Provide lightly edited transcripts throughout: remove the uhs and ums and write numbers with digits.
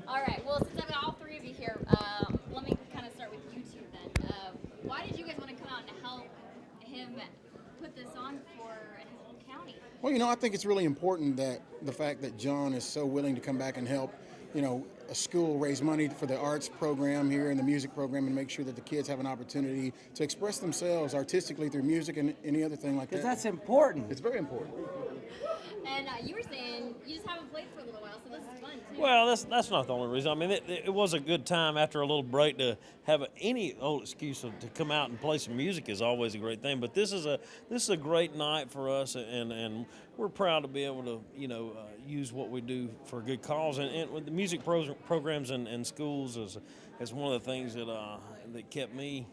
All right. Well, since I've got all three of you here, let me kind of start with you two then. Why did you guys want to come out and help him put this on for his whole county? Well, I think it's really important that the fact that John is so willing to come back and help, a school raise money for the arts program here and the music program and make sure that the kids have an opportunity to express themselves artistically through music and any other thing like that. Because that's important. It's very important. And you were saying you just haven't played for a little while, so this is fun too. Well, that's not the only reason. I mean, it was a good time after a little break to have any old excuse to come out and play some music is always a great thing. But this is a great night for us, and we're proud to be able to use what we do for a good cause. And with the music programs and schools is one of the things that kept me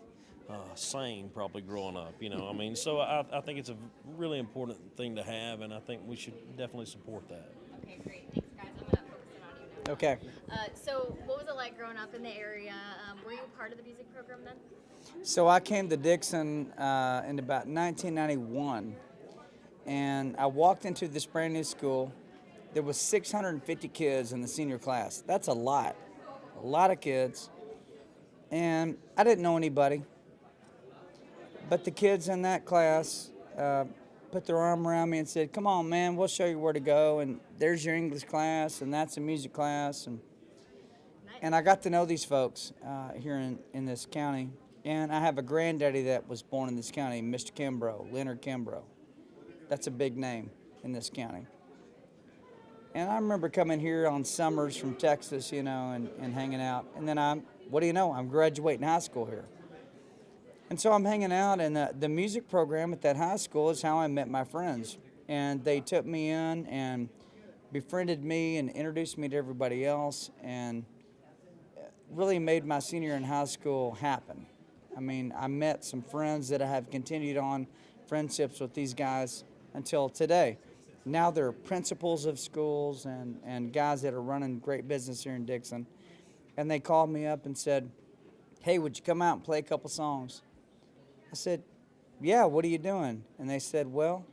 sane probably growing up. I mean, so I think it's a really important thing to have, and I think we should definitely support that. Okay, great. Thanks, guys. I'm gonna focus in on you now. Okay. So, what was it like growing up in the area? Were you part of the music program then? So I came to Dixon in about 1991, and I walked into this brand new school. There was 650 kids in the senior class. That's a lot of kids. And I didn't know anybody. But the kids in that class put their arm around me and said, "Come on, man, we'll show you where to go. And there's your English class, and that's a music class." And I got to know these folks here in this county. And I have a granddaddy that was born in this county, Mr. Kimbrough, Leonard Kimbrough. That's a big name in this county. And I remember coming here on summers from Texas, and hanging out. And then I'm graduating high school here. And so I'm hanging out, and the music program at that high school is how I met my friends. And they took me in and befriended me and introduced me to everybody else, and really made my senior in high school happen. I mean, I met some friends that I have continued on friendships with these guys until today. Now they're principals of schools and guys that are running great business here in Dixon. And they called me up and said, "Hey, would you come out and play a couple songs?" I said, "Yeah, what are you doing?" And they said, "Well,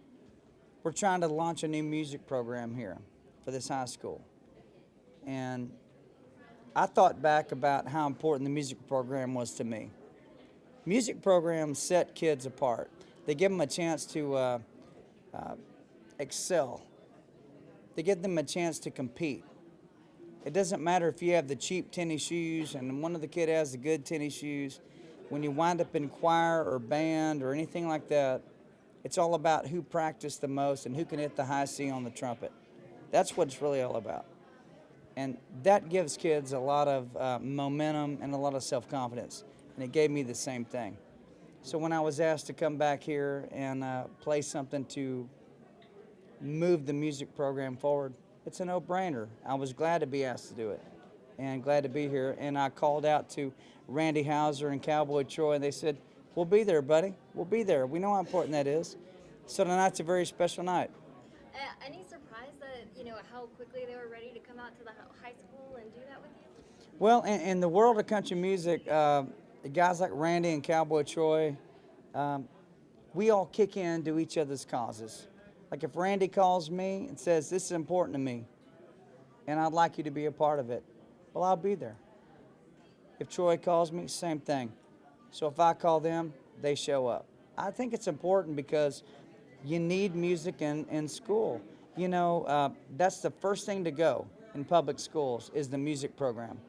we're trying to launch a new music program here for this high school." And I thought back about how important the music program was to me. Music programs set kids apart. They give them a chance to excel. They give them a chance to compete. It doesn't matter if you have the cheap tennis shoes and one of the kid has the good tennis shoes. When you wind up in choir or band or anything like that, it's all about who practiced the most and who can hit the high C on the trumpet. That's what it's really all about. And that gives kids a lot of momentum and a lot of self-confidence. And it gave me the same thing. So when I was asked to come back here and play something to move the music program forward, it's a no-brainer. I was glad to be asked to do it and glad to be here. And I called out to Randy Houser and Cowboy Troy, and they said, "We'll be there, buddy. We'll be there. We know how important that is." So tonight's a very special night. Any surprise that, how quickly they were ready to come out to the high school and do that with you? Well, in the world of country music, guys like Randy and Cowboy Troy, we all kick in to each other's causes. Like if Randy calls me and says, "This is important to me, and I'd like you to be a part of it," well, I'll be there. If Troy calls me, same thing. So if I call them, they show up. I think it's important because you need music in school. That's the first thing to go in public schools is the music program.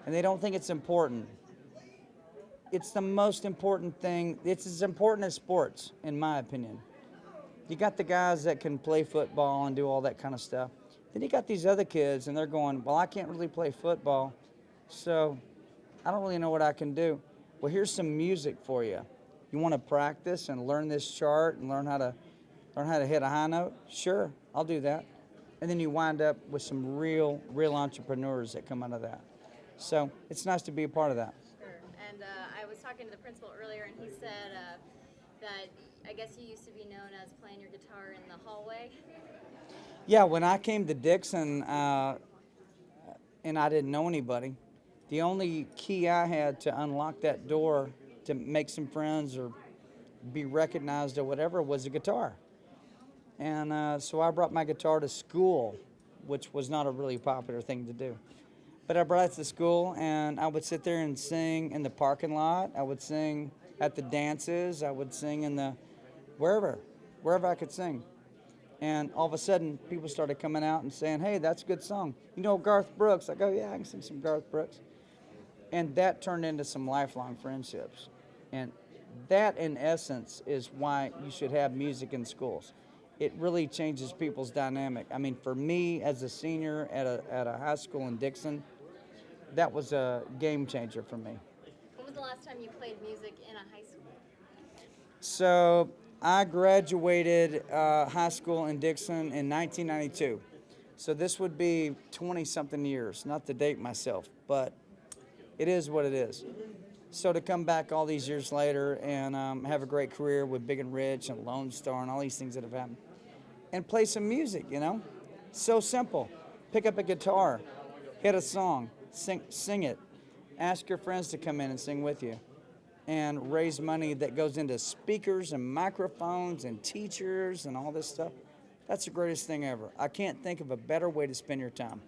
And they don't think it's important. It's the most important thing. It's as important as sports, in my opinion. You got the guys that can play football and do all that kind of stuff. Then you got these other kids, and they're going, "Well, I can't really play football, so I don't really know what I can do." Well, here's some music for you. You want to practice and learn this chart and learn how to hit a high note? Sure, I'll do that. And then you wind up with some real entrepreneurs that come out of that. So it's nice to be a part of that. Sure. And I was talking to the principal earlier, and he said that I guess you used to be known as playing your guitar in the hallway. Yeah, when I came to Dixon and I didn't know anybody, the only key I had to unlock that door to make some friends or be recognized or whatever was a guitar. And so I brought my guitar to school, which was not a really popular thing to do. But I brought it to school, and I would sit there and sing in the parking lot. I would sing at the dances. I would sing in the wherever I could sing. And all of a sudden, people started coming out and saying, "Hey, that's a good song. You know Garth Brooks?" I go, "Yeah, I can sing some Garth Brooks." And that turned into some lifelong friendships. And that, in essence, is why you should have music in schools. It really changes people's dynamic. I mean, for me as a senior at a high school in Dixon, that was a game changer for me. When was the last time you played music in a high school? So I graduated high school in Dixon in 1992. So this would be 20-something years, not to date myself, but it is what it is. So to come back all these years later and have a great career with Big and Rich and Lone Star and all these things that have happened, and play some music, so simple. Pick up a guitar, hit a song, sing it, ask your friends to come in and sing with you, and raise money that goes into speakers and microphones and teachers and all this stuff. That's the greatest thing ever. I can't think of a better way to spend your time.